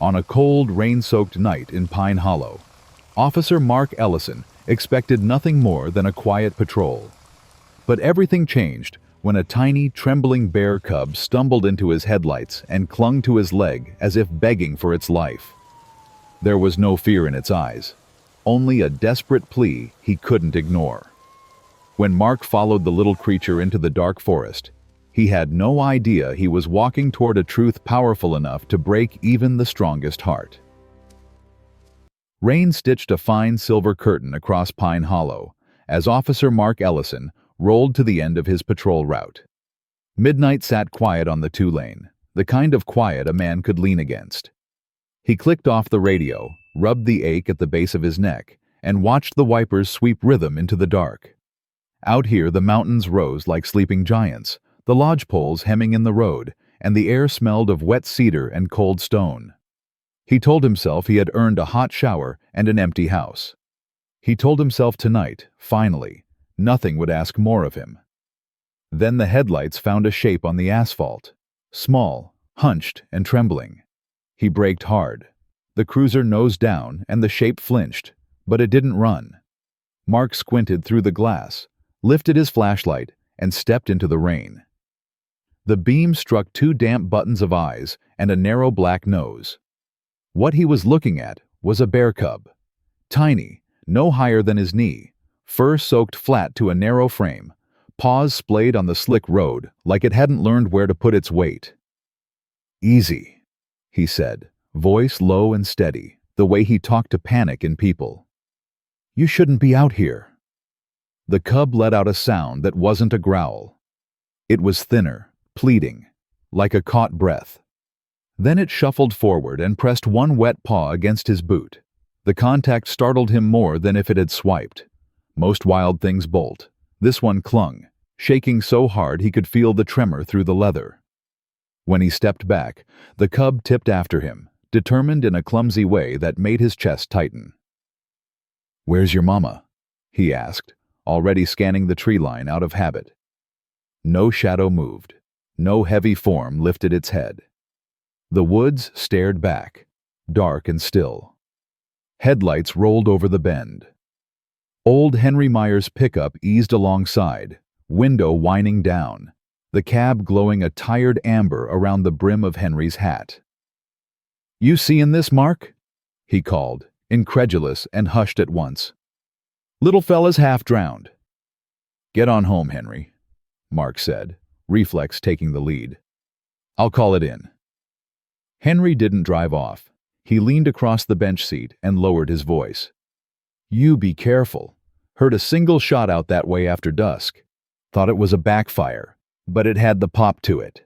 On a cold, rain-soaked night in Pine Hollow, Officer Mark Ellison expected nothing more than a quiet patrol. But everything changed when a tiny, trembling bear cub stumbled into his headlights and clung to his leg as if begging for its life. There was no fear in its eyes, only a desperate plea he couldn't ignore. When Mark followed the little creature into the dark forest, he had no idea he was walking toward a truth powerful enough to break even the strongest heart. Rain stitched a fine silver curtain across Pine Hollow as Officer Mark Ellison rolled to the end of his patrol route. Midnight sat quiet on the two-lane, the kind of quiet a man could lean against. He clicked off the radio, rubbed the ache at the base of his neck, and watched the wipers sweep rhythm into the dark. Out here the mountains rose like sleeping giants, the lodgepoles hemming in the road, and the air smelled of wet cedar and cold stone. He told himself he had earned a hot shower and an empty house. He told himself tonight, finally, nothing would ask more of him. Then the headlights found a shape on the asphalt, small, hunched, and trembling. He braked hard. The cruiser nosed down and the shape flinched, but it didn't run. Mark squinted through the glass, lifted his flashlight, and stepped into the rain. The beam struck two damp buttons of eyes and a narrow black nose. What he was looking at was a bear cub. Tiny, no higher than his knee, fur soaked flat to a narrow frame, paws splayed on the slick road like it hadn't learned where to put its weight. "Easy," he said, voice low and steady, the way he talked to panic in people. "You shouldn't be out here." The cub let out a sound that wasn't a growl. It was thinner, pleading, like a caught breath. Then it shuffled forward and pressed one wet paw against his boot. The contact startled him more than if it had swiped. Most wild things bolt. This one clung, shaking so hard he could feel the tremor through the leather. When he stepped back, the cub tipped after him, determined in a clumsy way that made his chest tighten. "Where's your mama?" he asked, already scanning the tree line out of habit. No shadow moved. No heavy form lifted its head. The woods stared back, dark and still. Headlights rolled over the bend. Old Henry Meyer's pickup eased alongside, window winding down, the cab glowing a tired amber around the brim of Henry's hat. "You seein' this, Mark?" he called, incredulous and hushed at once. "Little fella's half drowned." "Get on home, Henry," Mark said, reflex taking the lead. "I'll call it in." Henry didn't drive off. He leaned across the bench seat and lowered his voice. "You be careful. Heard a single shot out that way after dusk. Thought it was a backfire, but it had the pop to it."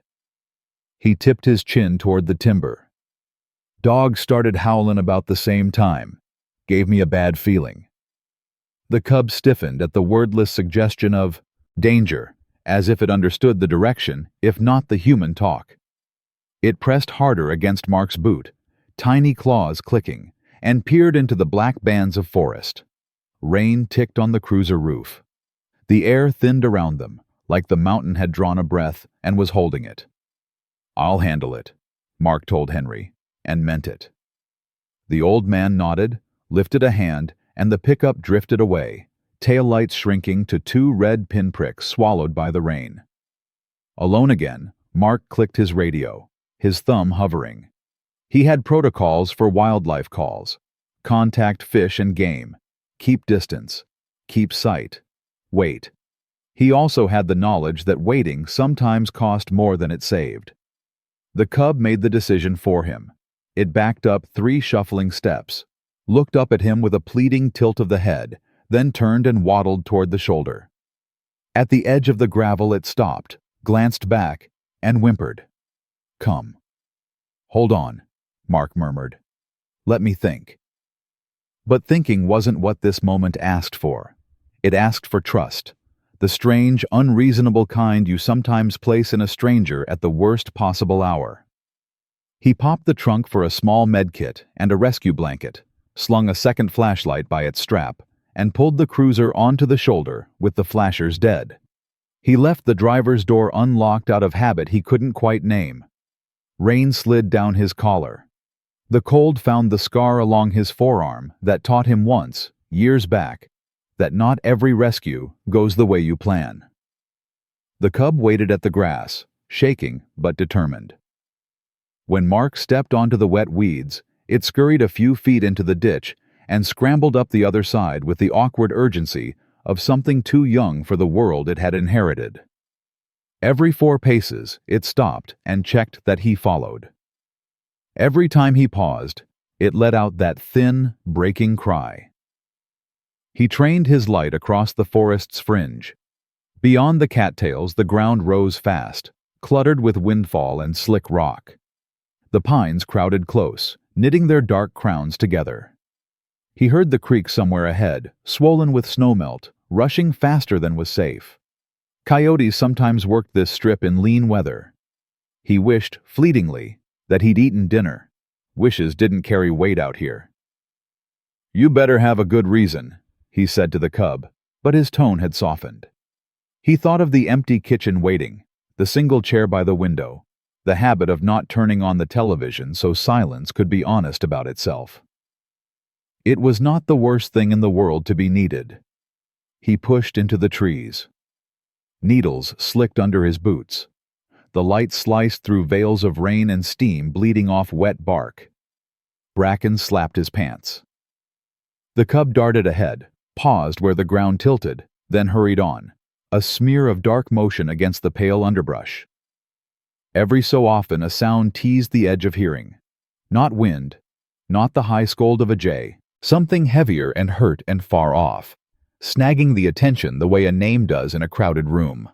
He tipped his chin toward the timber. "Dogs started howling about the same time. Gave me a bad feeling." The cub stiffened at the wordless suggestion of danger, as if it understood the direction, if not the human talk. It pressed harder against Mark's boot, tiny claws clicking, and peered into the black bands of forest. Rain ticked on the cruiser roof. The air thinned around them, like the mountain had drawn a breath and was holding it. "I'll handle it," Mark told Henry, and meant it. The old man nodded, lifted a hand, and the pickup drifted away, taillights shrinking to two red pinpricks swallowed by the rain. Alone again, Mark clicked his radio, his thumb hovering. He had protocols for wildlife calls. Contact fish and game. Keep distance. Keep sight. Wait. He also had the knowledge that waiting sometimes cost more than it saved. The cub made the decision for him. It backed up 3 shuffling steps, looked up at him with a pleading tilt of the head, then turned and waddled toward the shoulder. At the edge of the gravel it stopped, glanced back, and whimpered. "Come." "Hold on," Mark murmured. "Let me think." But thinking wasn't what this moment asked for. It asked for trust, the strange, unreasonable kind you sometimes place in a stranger at the worst possible hour. He popped the trunk for a small med kit and a rescue blanket, slung a second flashlight by its strap, and pulled the cruiser onto the shoulder with the flashers dead. He left the driver's door unlocked out of habit he couldn't quite name. Rain slid down his collar. The cold found the scar along his forearm that taught him once, years back, that not every rescue goes the way you plan. The cub waited at the grass, shaking but determined. When Mark stepped onto the wet weeds, it scurried a few feet into the ditch and scrambled up the other side with the awkward urgency of something too young for the world it had inherited. Every 4 paces, it stopped and checked that he followed. Every time he paused, it let out that thin, breaking cry. He trained his light across the forest's fringe. Beyond the cattails, the ground rose fast, cluttered with windfall and slick rock. The pines crowded close, knitting their dark crowns together. He heard the creek somewhere ahead, swollen with snowmelt, rushing faster than was safe. Coyotes sometimes worked this strip in lean weather. He wished, fleetingly, that he'd eaten dinner. Wishes didn't carry weight out here. "You better have a good reason," he said to the cub, but his tone had softened. He thought of the empty kitchen waiting, the single chair by the window, the habit of not turning on the television so silence could be honest about itself. It was not the worst thing in the world to be needed. He pushed into the trees. Needles slicked under his boots. The light sliced through veils of rain and steam bleeding off wet bark. Bracken slapped his pants. The cub darted ahead, paused where the ground tilted, then hurried on, a smear of dark motion against the pale underbrush. Every so often a sound teased the edge of hearing. Not wind, not the high scold of a jay, something heavier and hurt and far off, snagging the attention the way a name does in a crowded room.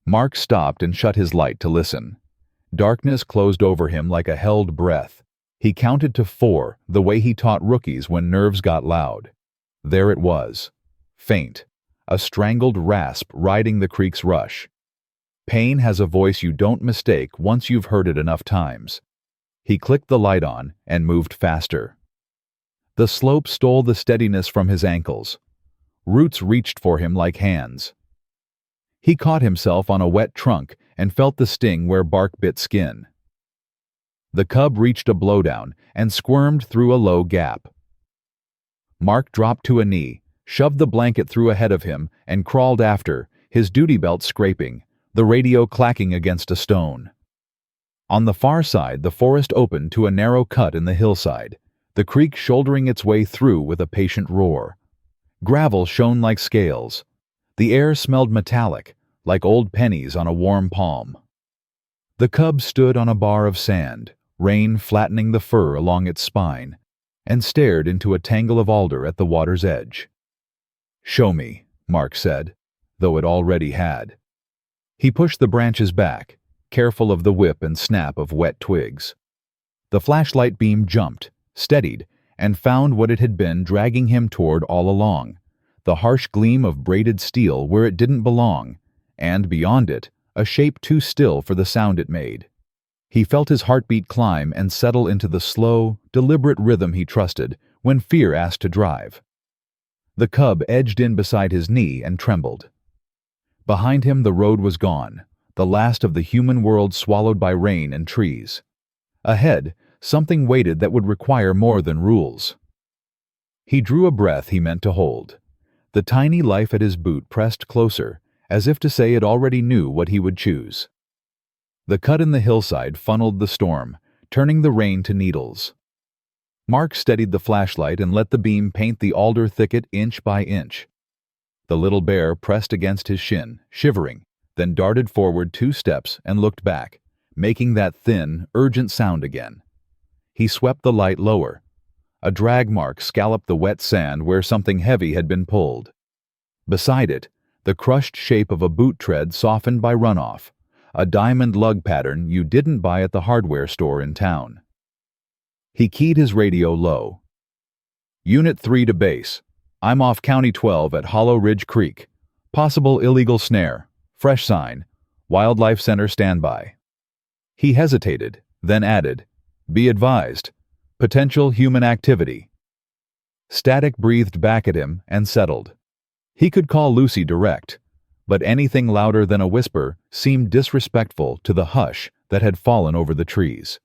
Mark stopped and shut his light to listen. Darkness closed over him like a held breath. He counted to 4, the way he taught rookies when nerves got loud. There it was, faint, a strangled rasp riding the creek's rush. Pain has a voice you don't mistake once you've heard it enough times. He clicked the light on and moved faster. The slope stole the steadiness from his ankles. Roots reached for him like hands. He caught himself on a wet trunk and felt the sting where bark bit skin. The cub reached a blowdown and squirmed through a low gap. Mark dropped to a knee, shoved the blanket through ahead of him, and crawled after, his duty belt scraping, the radio clacking against a stone. On the far side, the forest opened to a narrow cut in the hillside, the creek shouldering its way through with a patient roar. Gravel shone like scales. The air smelled metallic, like old pennies on a warm palm. The cub stood on a bar of sand, rain flattening the fur along its spine, and stared into a tangle of alder at the water's edge. "Show me," Mark said, though it already had. He pushed the branches back, careful of the whip and snap of wet twigs. The flashlight beam jumped, steadied, and found what it had been dragging him toward all along, the harsh gleam of braided steel where it didn't belong, and beyond it, a shape too still for the sound it made. He felt his heartbeat climb and settle into the slow, deliberate rhythm he trusted when fear asked to drive. The cub edged in beside his knee and trembled. Behind him the road was gone, the last of the human world swallowed by rain and trees. Ahead, something waited that would require more than rules. He drew a breath he meant to hold. The tiny life at his boot pressed closer, as if to say it already knew what he would choose. The cut in the hillside funneled the storm, turning the rain to needles. Mark steadied the flashlight and let the beam paint the alder thicket inch by inch. The little bear pressed against his shin, shivering, then darted forward 2 steps and looked back, making that thin, urgent sound again. He swept the light lower. A drag mark scalloped the wet sand where something heavy had been pulled. Beside it, the crushed shape of a boot tread softened by runoff, a diamond lug pattern you didn't buy at the hardware store in town. He keyed his radio low. "Unit 3 to base. I'm off County 12 at Hollow Ridge Creek. Possible illegal snare. Fresh sign. Wildlife Center standby." He hesitated, then added, "Be advised. Potential human activity." Static breathed back at him and settled. He could call Lucy direct, but anything louder than a whisper seemed disrespectful to the hush that had fallen over the trees.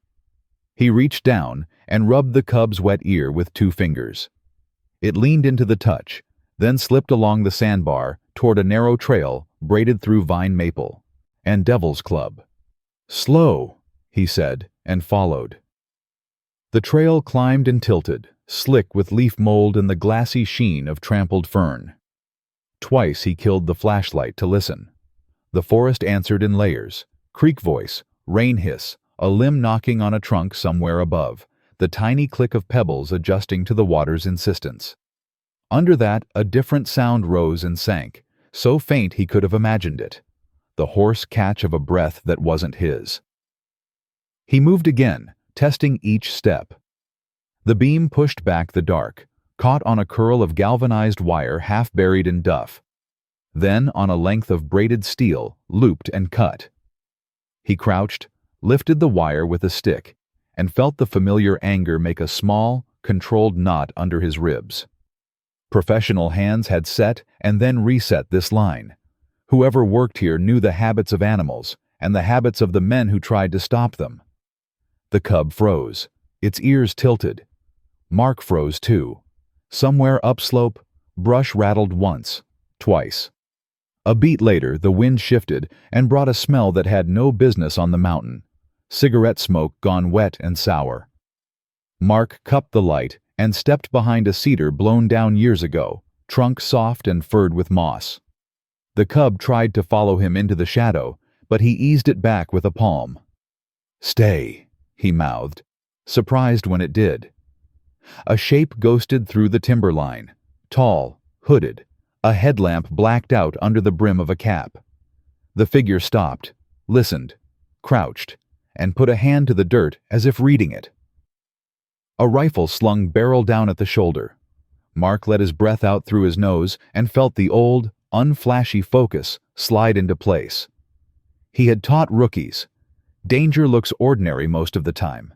He reached down and rubbed the cub's wet ear with 2 fingers. It leaned into the touch, then slipped along the sandbar toward a narrow trail braided through vine maple and Devil's Club. "Slow," he said, and followed. The trail climbed and tilted, slick with leaf mold and the glassy sheen of trampled fern. Twice he killed the flashlight to listen. The forest answered in layers: creek voice, rain hiss, a limb knocking on a trunk somewhere above, the tiny click of pebbles adjusting to the water's insistence. Under that, a different sound rose and sank, so faint he could have imagined it: the hoarse catch of a breath that wasn't his. He moved again, testing each step. The beam pushed back the dark, caught on a curl of galvanized wire half buried in duff, then on a length of braided steel, looped and cut. He crouched, lifted the wire with a stick, and felt the familiar anger make a small, controlled knot under his ribs. Professional hands had set and then reset this line. Whoever worked here knew the habits of animals and the habits of the men who tried to stop them. The cub froze, its ears tilted. Mark froze too. Somewhere upslope, brush rattled once, twice. A beat later, the wind shifted and brought a smell that had no business on the mountain: cigarette smoke gone wet and sour. Mark cupped the light and stepped behind a cedar blown down years ago, trunk soft and furred with moss. The cub tried to follow him into the shadow, but he eased it back with a palm. "Stay," he mouthed, surprised when it did. A shape ghosted through the timberline, tall, hooded, a headlamp blacked out under the brim of a cap. The figure stopped, listened, crouched, and put a hand to the dirt as if reading it. A rifle slung barrel down at the shoulder. Mark let his breath out through his nose and felt the old, unflashy focus slide into place. He had taught rookies: danger looks ordinary most of the time.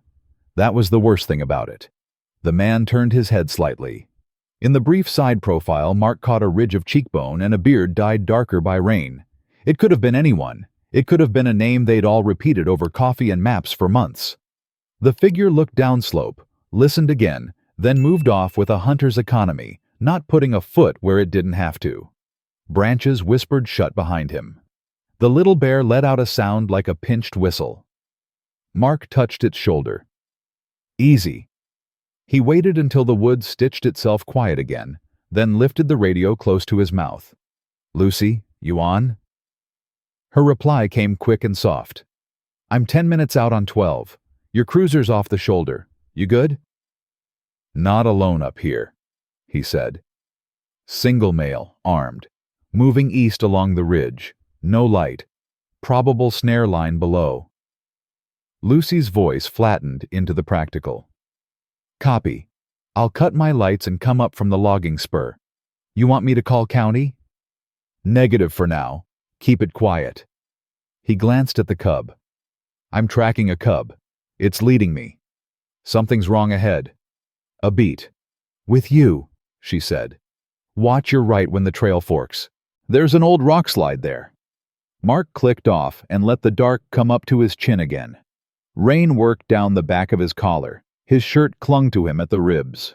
That was the worst thing about it. The man turned his head slightly. In the brief side profile, Mark caught a ridge of cheekbone and a beard dyed darker by rain. It could have been anyone. It could have been a name they'd all repeated over coffee and maps for months. The figure looked downslope, listened again, then moved off with a hunter's economy, not putting a foot where it didn't have to. Branches whispered shut behind him. The little bear let out a sound like a pinched whistle. Mark touched its shoulder. "Easy." He waited until the wood stitched itself quiet again, then lifted the radio close to his mouth. "Lucy, you on?" Her reply came quick and soft. "I'm 10 minutes out on 12. Your cruiser's off the shoulder. You good?" "Not alone up here," he said. Single male, armed, moving east along the ridge. No light. Probable snare line below. Lucy's voice flattened into the practical. "Copy. I'll cut my lights and come up from the logging spur. You want me to call county?" "Negative for now. Keep it quiet." He glanced at the cub. "I'm tracking a cub. It's leading me. Something's wrong ahead." A beat. "With you," she said. "Watch your right when the trail forks. There's an old rock slide there." Mark clicked off and let the dark come up to his chin again. Rain worked down the back of his collar. His shirt clung to him at the ribs.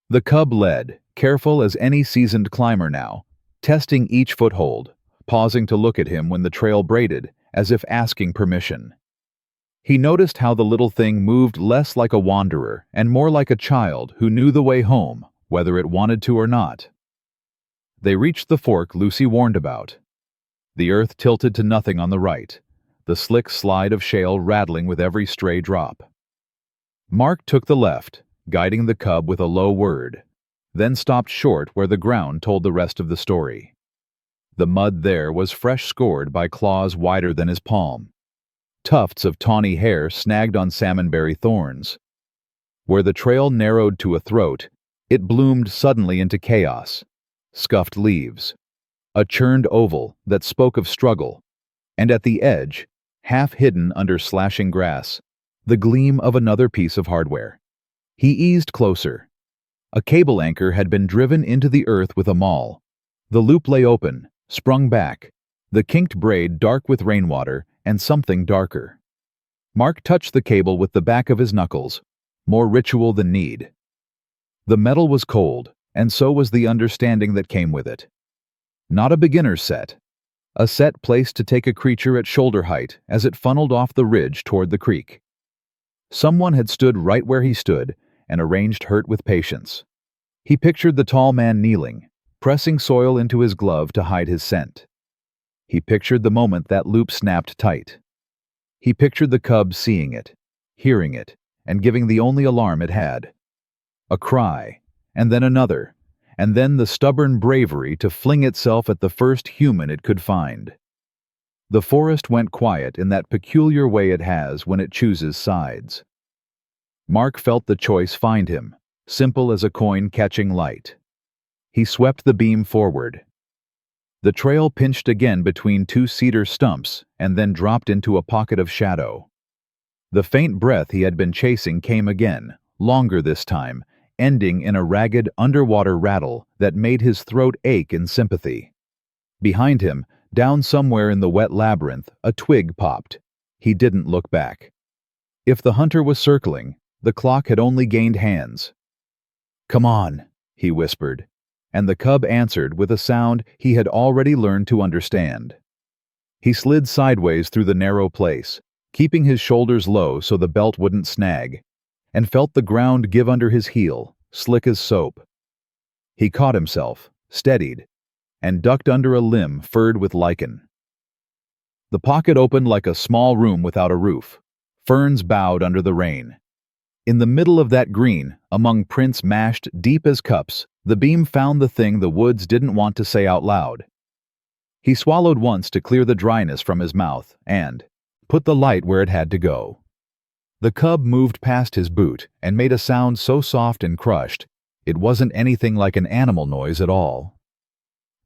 The cub led, careful as any seasoned climber now, testing each foothold, pausing to look at him when the trail braided, as if asking permission. He noticed how the little thing moved less like a wanderer and more like a child who knew the way home, whether it wanted to or not. They reached the fork Lucy warned about. The earth tilted to nothing on the right, the slick slide of shale rattling with every stray drop. Mark took the left, guiding the cub with a low word, then stopped short where the ground told the rest of the story. The mud there was fresh scored by claws wider than his palm. Tufts of tawny hair snagged on salmonberry thorns. Where the trail narrowed to a throat, it bloomed suddenly into chaos. Scuffed leaves. A churned oval that spoke of struggle. And at the edge, half hidden under slashing grass, the gleam of another piece of hardware. He eased closer. A cable anchor had been driven into the earth with a maul. The loop lay open, sprung back, the kinked braid dark with rainwater and something darker. Mark touched the cable with the back of his knuckles, more ritual than need. The metal was cold, and so was the understanding that came with it. Not a beginner's set. A set placed to take a creature at shoulder height as it funneled off the ridge toward the creek. Someone had stood right where he stood and arranged hurt with patience. He pictured the tall man kneeling, pressing soil into his glove to hide his scent. He pictured the moment that loop snapped tight. He pictured the cub seeing it, hearing it, and giving the only alarm it had. A cry, and then another, and then the stubborn bravery to fling itself at the first human it could find. The forest went quiet in that peculiar way it has when it chooses sides. Mark felt the choice find him, simple as a coin catching light. He swept the beam forward. The trail pinched again between two cedar stumps and then dropped into a pocket of shadow. The faint breath he had been chasing came again, longer this time, ending in a ragged underwater rattle that made his throat ache in sympathy. Behind him, down somewhere in the wet labyrinth, a twig popped. He didn't look back. If the hunter was circling, the clock had only gained hands. "Come on," he whispered, and the cub answered with a sound he had already learned to understand. He slid sideways through the narrow place, keeping his shoulders low so the belt wouldn't snag, and felt the ground give under his heel, slick as soap. He caught himself, steadied, and ducked under a limb furred with lichen. The pocket opened like a small room without a roof. Ferns bowed under the rain. In the middle of that green, among prints mashed deep as cups, the beam found the thing the woods didn't want to say out loud. He swallowed once to clear the dryness from his mouth and put the light where it had to go. The cub moved past his boot and made a sound so soft and crushed, it wasn't anything like an animal noise at all.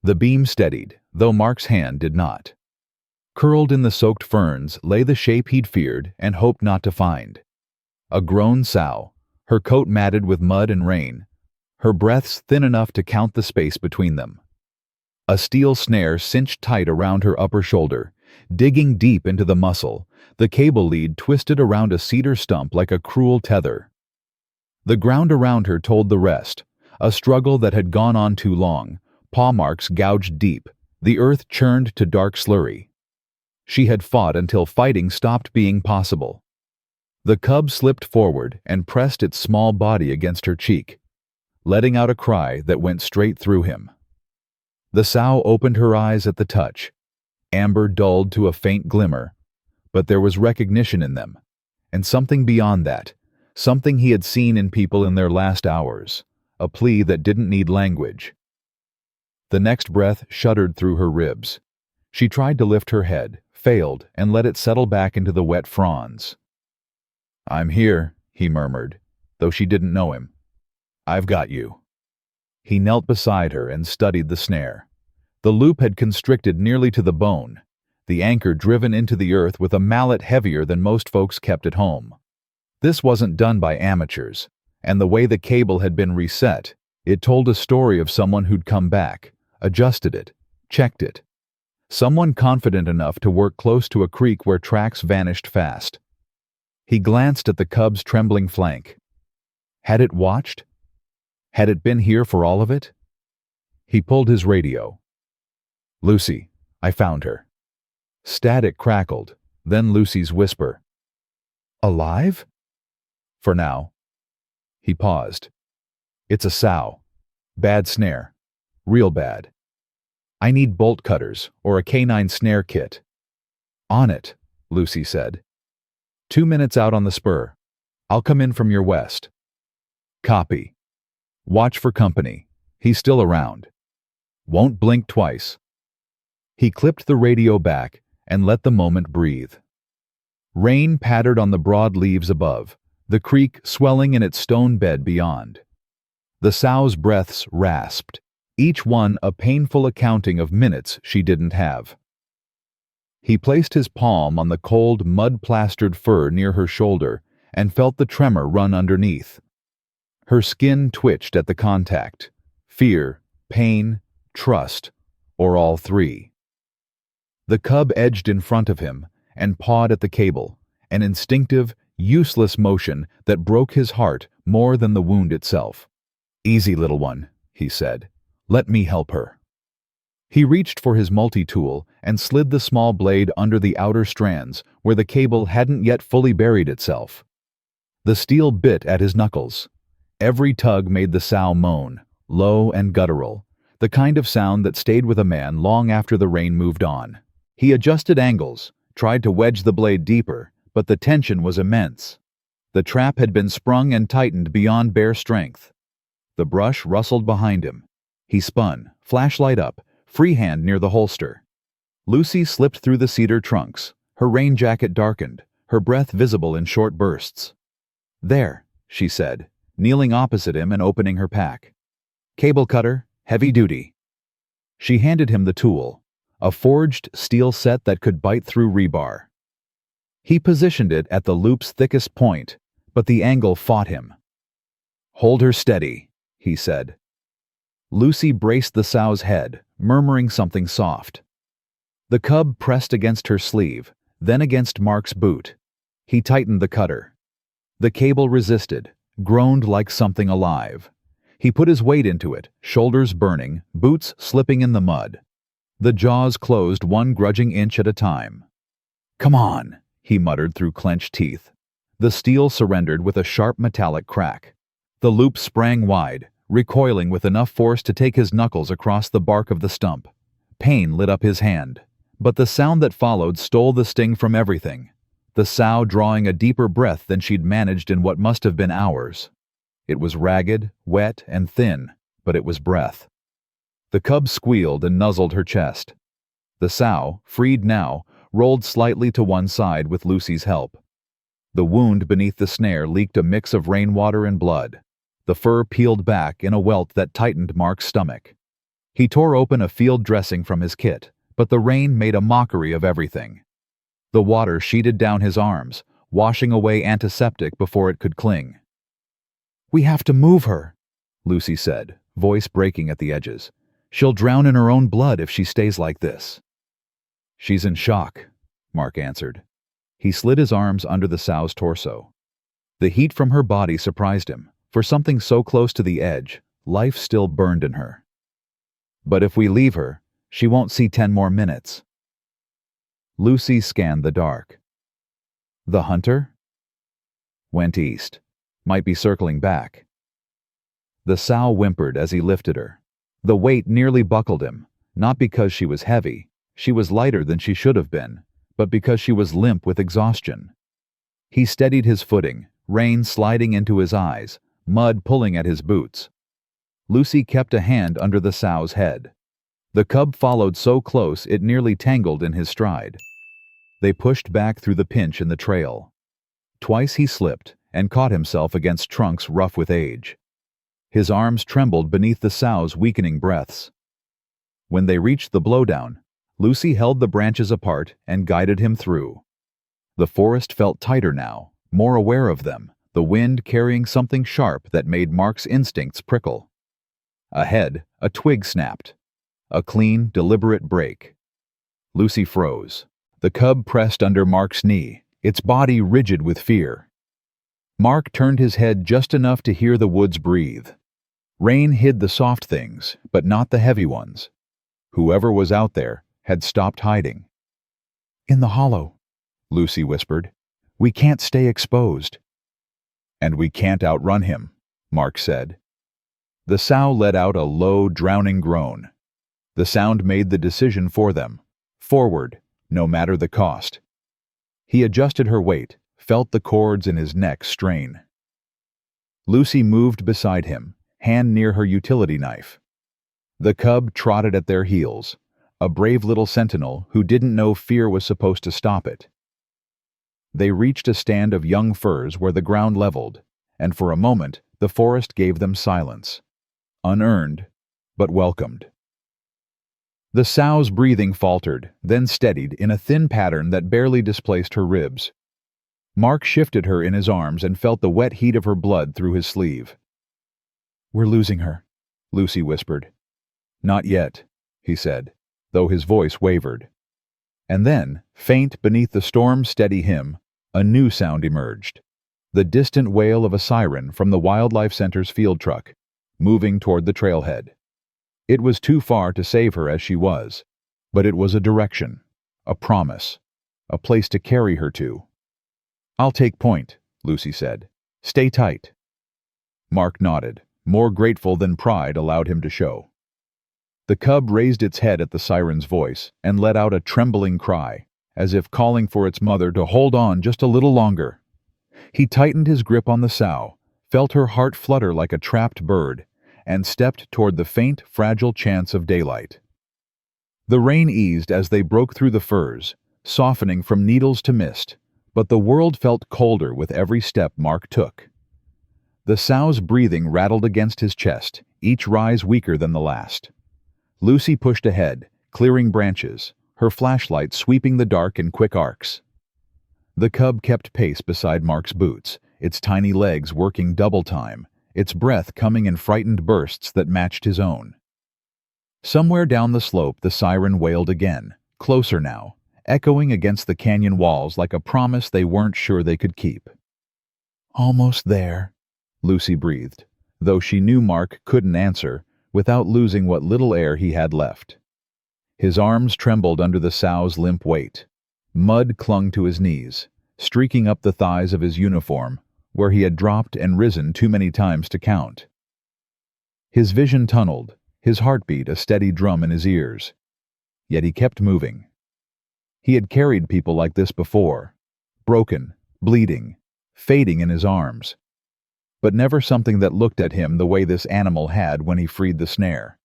The beam steadied, though Mark's hand did not. Curled in the soaked ferns lay the shape he'd feared and hoped not to find. A grown sow, her coat matted with mud and rain, her breaths thin enough to count the space between them. A steel snare cinched tight around her upper shoulder, digging deep into the muscle, the cable lead twisted around a cedar stump like a cruel tether. The ground around her told the rest, a struggle that had gone on too long, paw marks gouged deep, the earth churned to dark slurry. She had fought until fighting stopped being possible. The cub slipped forward and pressed its small body against her cheek, letting out a cry that went straight through him. The sow opened her eyes at the touch, amber dulled to a faint glimmer, but there was recognition in them, and something beyond that, something he had seen in people in their last hours, a plea that didn't need language. The next breath shuddered through her ribs. She tried to lift her head, failed, and let it settle back into the wet fronds. "I'm here," he murmured, though she didn't know him. "I've got you." He knelt beside her and studied the snare. The loop had constricted nearly to the bone, the anchor driven into the earth with a mallet heavier than most folks kept at home. This wasn't done by amateurs, and the way the cable had been reset, it told a story of someone who'd come back, adjusted it, checked it. Someone confident enough to work close to a creek where tracks vanished fast. He glanced at the cub's trembling flank. Had it watched? Had it been here for all of it? He pulled his radio. "Lucy, I found her." Static crackled, then Lucy's whisper. "Alive?" "For now." He paused. "It's a sow. Bad snare. Real bad. I need bolt cutters or a canine snare kit." "On it," Lucy said. 2 minutes out on the spur. I'll come in from your west." "Copy. Watch for company. He's still around. Won't blink twice." He clipped the radio back and let the moment breathe. Rain pattered on the broad leaves above, the creek swelling in its stone bed beyond. The sow's breaths rasped, each one a painful accounting of minutes she didn't have. He placed his palm on the cold, mud-plastered fur near her shoulder and felt the tremor run underneath. Her skin twitched at the contact. Fear, pain, trust, or all three. The cub edged in front of him and pawed at the cable, an instinctive, useless motion that broke his heart more than the wound itself. "Easy, little one," he said. "Let me help her." He reached for his multi-tool and slid the small blade under the outer strands where the cable hadn't yet fully buried itself. The steel bit at his knuckles. Every tug made the sow moan, low and guttural, the kind of sound that stayed with a man long after the rain moved on. He adjusted angles, tried to wedge the blade deeper, but the tension was immense. The trap had been sprung and tightened beyond bare strength. The brush rustled behind him. He spun, flashlight up, free hand near the holster. Lucy slipped through the cedar trunks, her rain jacket darkened, her breath visible in short bursts. "There," she said, kneeling opposite him and opening her pack. "Cable cutter, heavy duty." She handed him the tool, a forged steel set that could bite through rebar. He positioned it at the loop's thickest point, but the angle fought him. "Hold her steady," he said. Lucy braced the sow's head, murmuring something soft. The cub pressed against her sleeve, then against Mark's boot. He tightened the cutter. The cable resisted, groaned like something alive. He put his weight into it, shoulders burning, boots slipping in the mud. The jaws closed one grudging inch at a time. "Come on," he muttered through clenched teeth. The steel surrendered with a sharp metallic crack. The loop sprang wide, recoiling with enough force to take his knuckles across the bark of the stump. Pain lit up his hand, but the sound that followed stole the sting from everything. The sow drawing a deeper breath than she'd managed in what must have been hours. It was ragged, wet, and thin, but it was breath. The cub squealed and nuzzled her chest. The sow, freed now, rolled slightly to one side with Lucy's help. The wound beneath the snare leaked a mix of rainwater and blood. The fur peeled back in a welt that tightened Mark's stomach. He tore open a field dressing from his kit, but the rain made a mockery of everything. The water sheeted down his arms, washing away antiseptic before it could cling. "We have to move her," Lucy said, voice breaking at the edges. "She'll drown in her own blood if she stays like this." "She's in shock," Mark answered. He slid his arms under the sow's torso. The heat from her body surprised him. For something so close to the edge, life still burned in her. "But if we leave her, she won't see 10 more minutes." Lucy scanned the dark. "The hunter?" "Went east. Might be circling back." The sow whimpered as he lifted her. The weight nearly buckled him, not because she was heavy, she was lighter than she should have been, but because she was limp with exhaustion. He steadied his footing, rain sliding into his eyes, mud pulling at his boots. Lucy kept a hand under the sow's head. The cub followed so close it nearly tangled in his stride. They pushed back through the pinch in the trail. Twice he slipped and caught himself against trunks rough with age. His arms trembled beneath the sow's weakening breaths. When they reached the blowdown, Lucy held the branches apart and guided him through. The forest felt tighter now, more aware of them, the wind carrying something sharp that made Mark's instincts prickle. Ahead, a twig snapped. A clean, deliberate break. Lucy froze. The cub pressed under Mark's knee, its body rigid with fear. Mark turned his head just enough to hear the woods breathe. Rain hid the soft things, but not the heavy ones. Whoever was out there had stopped hiding. "In the hollow," Lucy whispered. "We can't stay exposed." "And we can't outrun him," Mark said. The sow let out a low, drowning groan. The sound made the decision for them. Forward, no matter the cost. He adjusted her weight, felt the cords in his neck strain. Lucy moved beside him, hand near her utility knife. The cub trotted at their heels, a brave little sentinel who didn't know fear was supposed to stop it. They reached a stand of young firs where the ground leveled, and for a moment the forest gave them silence. Unearned, but welcomed. The sow's breathing faltered, then steadied in a thin pattern that barely displaced her ribs. Mark shifted her in his arms and felt the wet heat of her blood through his sleeve. "We're losing her," Lucy whispered. "Not yet," he said, though his voice wavered. And then, faint beneath the storm-steady hymn, A new sound emerged. The distant wail of a siren from the Wildlife Center's field truck, moving toward the trailhead. It was too far to save her as she was, but it was a direction, a promise, a place to carry her to. "I'll take point," Lucy said. "Stay tight." Mark nodded, more grateful than pride allowed him to show. The cub raised its head at the siren's voice and let out a trembling cry, as if calling for its mother to hold on just a little longer. He tightened his grip on the sow, felt her heart flutter like a trapped bird, and stepped toward the faint, fragile chance of daylight. The rain eased as they broke through the firs, softening from needles to mist, but the world felt colder with every step Mark took. The sow's breathing rattled against his chest, each rise weaker than the last. Lucy pushed ahead, clearing branches, her flashlight sweeping the dark in quick arcs. The cub kept pace beside Mark's boots, its tiny legs working double time, its breath coming in frightened bursts that matched his own. Somewhere down the slope the siren wailed again, closer now, echoing against the canyon walls like a promise they weren't sure they could keep. "Almost there," Lucy breathed, though she knew Mark couldn't answer without losing what little air he had left. His arms trembled under the sow's limp weight. Mud clung to his knees, streaking up the thighs of his uniform, where he had dropped and risen too many times to count. His vision tunneled, his heartbeat a steady drum in his ears. Yet he kept moving. He had carried people like this before, broken, bleeding, fading in his arms, but never something that looked at him the way this animal had when he freed the snare.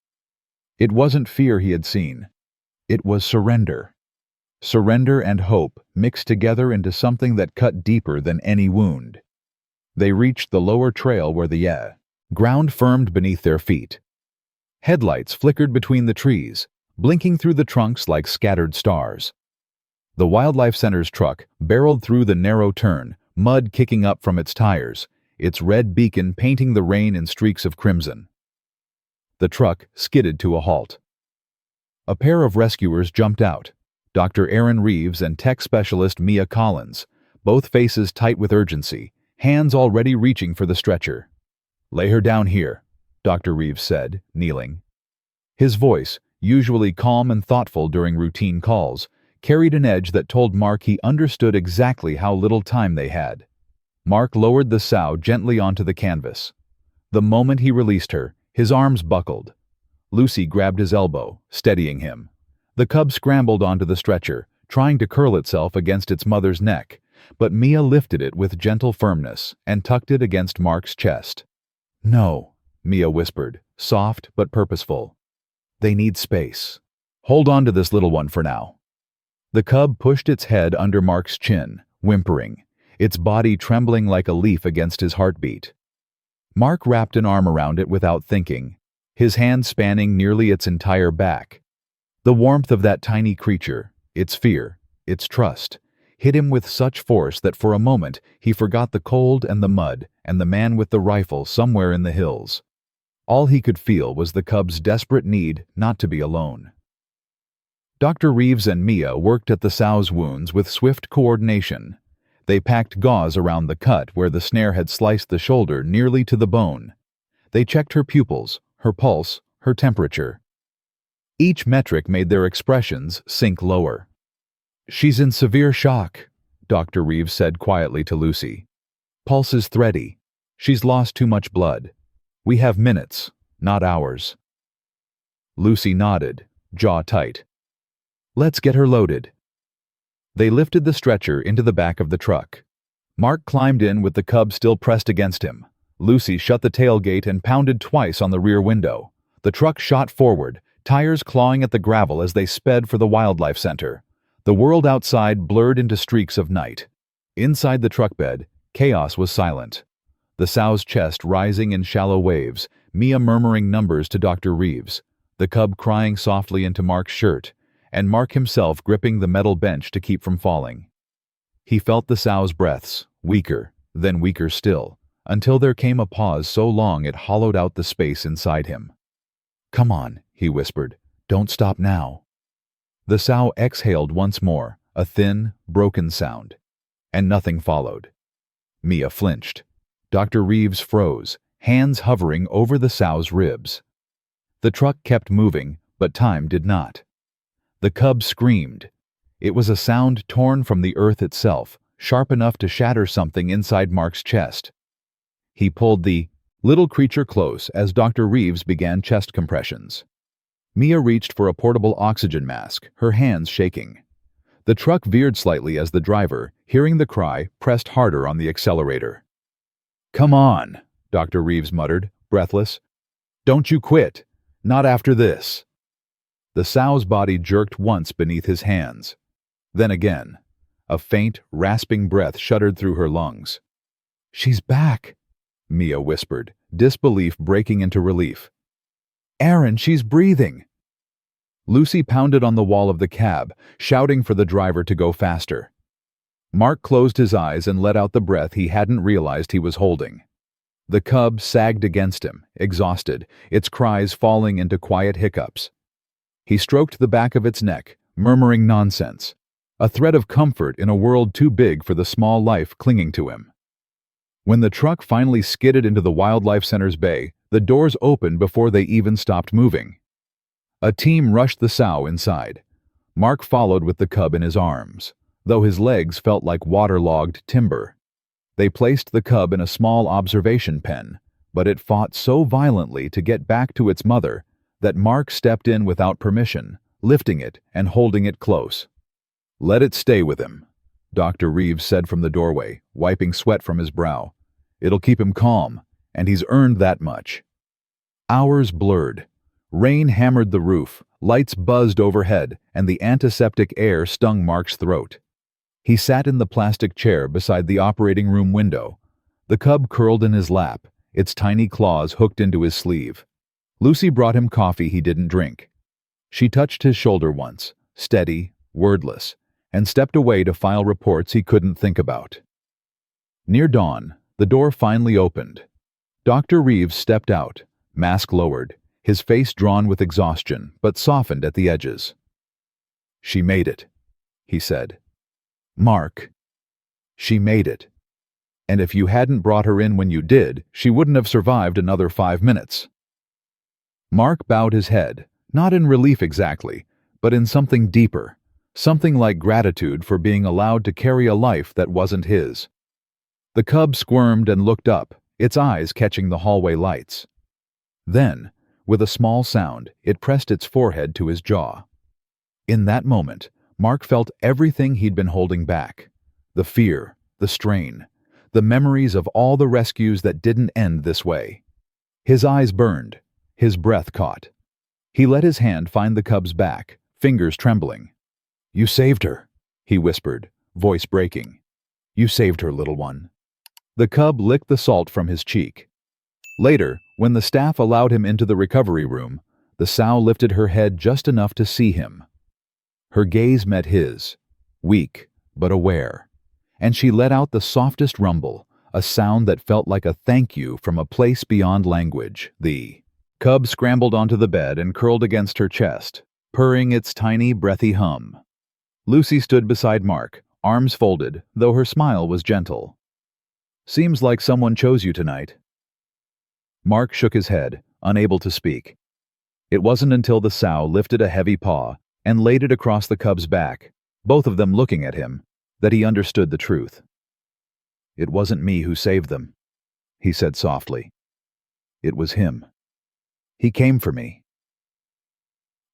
It wasn't fear he had seen. It was surrender. Surrender and hope mixed together into something that cut deeper than any wound. They reached the lower trail where the ground firmed beneath their feet. Headlights flickered between the trees, blinking through the trunks like scattered stars. The Wildlife Center's truck barreled through the narrow turn, mud kicking up from its tires, its red beacon painting the rain in streaks of crimson. The truck skidded to a halt. A pair of rescuers jumped out, Dr. Aaron Reeves and tech specialist Mia Collins, both faces tight with urgency, hands already reaching for the stretcher. "Lay her down here," Dr. Reeves said, kneeling. His voice, usually calm and thoughtful during routine calls, carried an edge that told Mark he understood exactly how little time they had. Mark lowered the sow gently onto the canvas. The moment he released her, his arms buckled. Lucy grabbed his elbow, steadying him. The cub scrambled onto the stretcher, trying to curl itself against its mother's neck, but Mia lifted it with gentle firmness and tucked it against Mark's chest. "No," Mia whispered, soft but purposeful. "They need space. Hold on to this little one for now." The cub pushed its head under Mark's chin, whimpering, its body trembling like a leaf against his heartbeat. Mark wrapped an arm around it without thinking, his hand spanning nearly its entire back. The warmth of that tiny creature, its fear, its trust, hit him with such force that for a moment he forgot the cold and the mud and the man with the rifle somewhere in the hills. All he could feel was the cub's desperate need not to be alone. Dr. Reeves and Mia worked at the sow's wounds with swift coordination. They packed gauze around the cut where the snare had sliced the shoulder nearly to the bone. They checked her pupils, her pulse, her temperature. Each metric made their expressions sink lower. "She's in severe shock," Dr. Reeves said quietly to Lucy. "Pulse is thready. She's lost too much blood. We have minutes, not hours." Lucy nodded, jaw tight. "Let's get her loaded." They lifted the stretcher into the back of the truck. Mark climbed in with the cub still pressed against him. Lucy shut the tailgate and pounded twice on the rear window. The truck shot forward, tires clawing at the gravel as they sped for the Wildlife Center. The world outside blurred into streaks of night. Inside the truck bed, chaos was silent. The sow's chest rising in shallow waves, Mia murmuring numbers to Dr. Reeves, the cub crying softly into Mark's shirt, and Mark himself gripping the metal bench to keep from falling. He felt the sow's breaths, weaker, then weaker still, until there came a pause so long it hollowed out the space inside him. "Come on," he whispered. "Don't stop now." The sow exhaled once more, a thin, broken sound. and nothing followed. Mia flinched. Dr. Reeves froze, hands hovering over the sow's ribs. The truck kept moving, but time did not. The cub screamed. It was a sound torn from the earth itself, sharp enough to shatter something inside Mark's chest. He pulled the little creature close as Dr. Reeves began chest compressions. Mia reached for a portable oxygen mask, her hands shaking. The truck veered slightly as the driver, hearing the cry, pressed harder on the accelerator. "Come on," Dr. Reeves muttered, breathless. "Don't you quit. Not after this." The sow's body jerked once beneath his hands. Then again. A faint, rasping breath shuddered through her lungs. "She's back," Mia whispered, disbelief breaking into relief. "Aaron, she's breathing." Lucy pounded on the wall of the cab, shouting for the driver to go faster. Mark closed his eyes and let out the breath he hadn't realized he was holding. The cub sagged against him, exhausted, its cries falling into quiet hiccups. He stroked the back of its neck, murmuring nonsense, a thread of comfort in a world too big for the small life clinging to him. When the truck finally skidded into the Wildlife Center's bay, the doors opened before they even stopped moving. A team rushed the sow inside. Mark followed with the cub in his arms, though his legs felt like waterlogged timber. They placed the cub in a small observation pen, but it fought so violently to get back to its mother that Mark stepped in without permission, lifting it and holding it close. "Let it stay with him," Dr. Reeves said from the doorway, wiping sweat from his brow. "It'll keep him calm, and he's earned that much." Hours blurred. Rain hammered the roof, lights buzzed overhead, and the antiseptic air stung Mark's throat. He sat in the plastic chair beside the operating room window. The cub curled in his lap, its tiny claws hooked into his sleeve. Lucy brought him coffee he didn't drink. She touched his shoulder once, steady, wordless, and stepped away to file reports he couldn't think about. Near dawn, the door finally opened. Dr. Reeves stepped out, mask lowered, his face drawn with exhaustion, but softened at the edges. "She made it," he said. "Mark, she made it. And if you hadn't brought her in when you did, she wouldn't have survived another 5 minutes." Mark bowed his head, not in relief exactly, but in something deeper, something like gratitude for being allowed to carry a life that wasn't his. The cub squirmed and looked up, its eyes catching the hallway lights. Then, with a small sound, it pressed its forehead to his jaw. In that moment, Mark felt everything he'd been holding back. The fear, the strain, the memories of all the rescues that didn't end this way. His eyes burned, his breath caught. He let his hand find the cub's back, fingers trembling. "You saved her," he whispered, voice breaking. "You saved her, little one." The cub licked the salt from his cheek. Later, when the staff allowed him into the recovery room, the sow lifted her head just enough to see him. Her gaze met his, weak but aware, and she let out the softest rumble, a sound that felt like a thank you from a place beyond language. The cub scrambled onto the bed and curled against her chest, purring its tiny, breathy hum. Lucy stood beside Mark, arms folded, though her smile was gentle. "Seems like someone chose you tonight." Mark shook his head, unable to speak. It wasn't until the sow lifted a heavy paw and laid it across the cub's back, both of them looking at him, that he understood the truth. "It wasn't me who saved them," he said softly. "It was him. He came for me."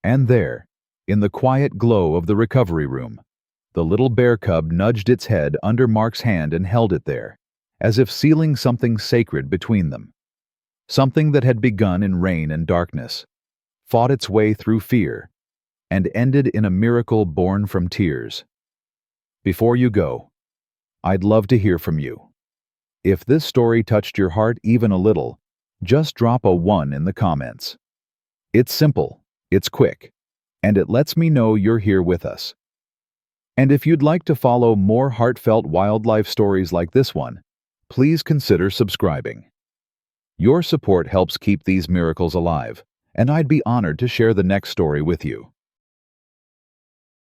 And there, in the quiet glow of the recovery room, the little bear cub nudged its head under Mark's hand and held it there, as if sealing something sacred between them. Something that had begun in rain and darkness, fought its way through fear, and ended in a miracle born from tears. Before you go, I'd love to hear from you. If this story touched your heart even a little, just drop a 1 in the comments. It's simple, it's quick, and it lets me know you're here with us. And if you'd like to follow more heartfelt wildlife stories like this one, please consider subscribing. Your support helps keep these miracles alive, and I'd be honored to share the next story with you.